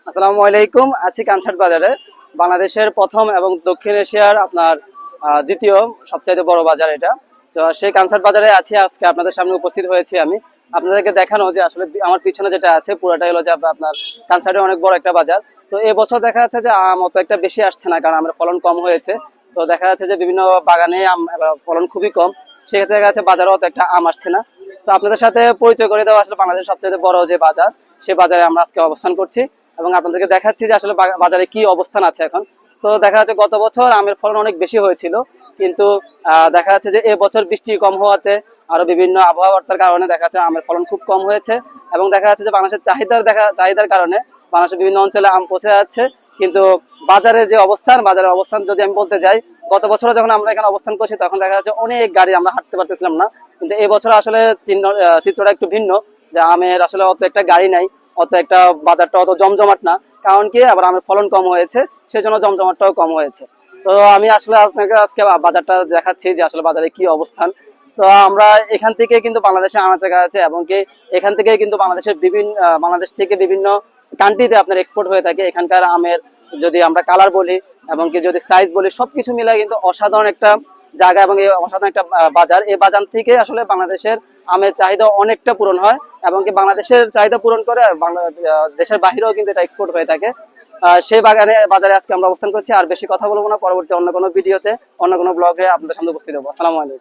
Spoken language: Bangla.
আসসালামু আলাইকুম। আছি কানসাট বাজারে, বাংলাদেশের প্রথম এবং দক্ষিণ এশিয়ার আপনার দ্বিতীয় সবচাইতে বড় বাজার এটা। তো সেই কানসাট বাজারে আছি, আজকে আপনাদের সামনে উপস্থিত হয়েছি আমি আপনাদেরকে দেখানো যে আসলে আমার পিছনে যেটা আছে পুরোটাই হলো যে আপনার কানসাটের অনেক বড় একটা বাজার। তো এবছর দেখা যাচ্ছে যে আম অত একটা বেশি আসছে না, কারণ আমার ফলন কম হয়েছে। তো দেখা যাচ্ছে যে বিভিন্ন বাগানে আম ফলন খুবই কম, সেক্ষেত্রে দেখা যাচ্ছে বাজারে অত একটা আম আসছে না। তো আপনাদের সাথে পরিচয় করে দেওয়া, আসলে বাংলাদেশের সবচেয়ে বড় যে বাজার, সে বাজারে আমরা আজকে অবস্থান করছি এবং আপনাদেরকে দেখাচ্ছি যে আসলে বাজারে কি অবস্থান আছে এখন। তো দেখা যাচ্ছে গত বছর আমের ফলন অনেক বেশি হয়েছিল, কিন্তু দেখা যাচ্ছে যে এবছর বৃষ্টি কম হওয়াতে আরো বিভিন্ন আবহাওয়ার কারণে দেখা যাচ্ছে আমের ফলন খুব কম হয়েছে। এবং দেখা যাচ্ছে যে বাংলাদেশের চাহিদার কারণে বাংলাদেশের বিভিন্ন অঞ্চলে আম পৌঁছে যাচ্ছে। কিন্তু বাজারের অবস্থান যদি আমি বলতে যাই, গত বছর যখন আমরা এখানে অবস্থান করছি তখন দেখা যাচ্ছে অনেক গাড়ি, আমরা হাঁটতে পারতেছিলাম না। কিন্তু এবছর আসলে চিত্রটা একটু ভিন্ন, যে আমের আসলে অত একটা গাড়ি নাই, অত একটা বাজারটা অত জমজমাট না। কারণ কি, আবার আমের ফলন কম হয়েছে, সেজন্য জমজমাটটাও কম হয়েছে। তো আমি আসলে আপনাকে আজকে বাজারটা দেখাচ্ছি যে আসলে বাজারে কি অবস্থান। তো আমরা এখান থেকে কিন্তু বাংলাদেশে আনাচে আছে, এবং কি এখান থেকে কিন্তু বাংলাদেশ থেকে বিভিন্ন কান্ট্রিতে আপনার এক্সপোর্ট হয়ে থাকে। এখানকার আমের যদি আমরা কালার বলি এবং কি যদি সাইজ বলি, সবকিছু মিলে কিন্তু অসাধারণ একটা জায়গা এবং এই অসাধারণ একটা বাজার। এই বাজার থেকে আসলে বাংলাদেশের আমের চাহিদা অনেকটা পূরণ হয়, এবং কি বাংলাদেশের চাহিদা পূরণ করে দেশের বাহিরেও কিন্তু এটা এক্সপোর্ট হয়ে থাকে। সেই বাজারে আজকে আমরা অবস্থান করছি। আর বেশি কথা বলবো না, পরবর্তী অন্য কোনো ভিডিওতে, অন্য কোনো ব্লগে আপনাদের সামনে উপস্থিত হবো। আসসালামু আলাইকুম।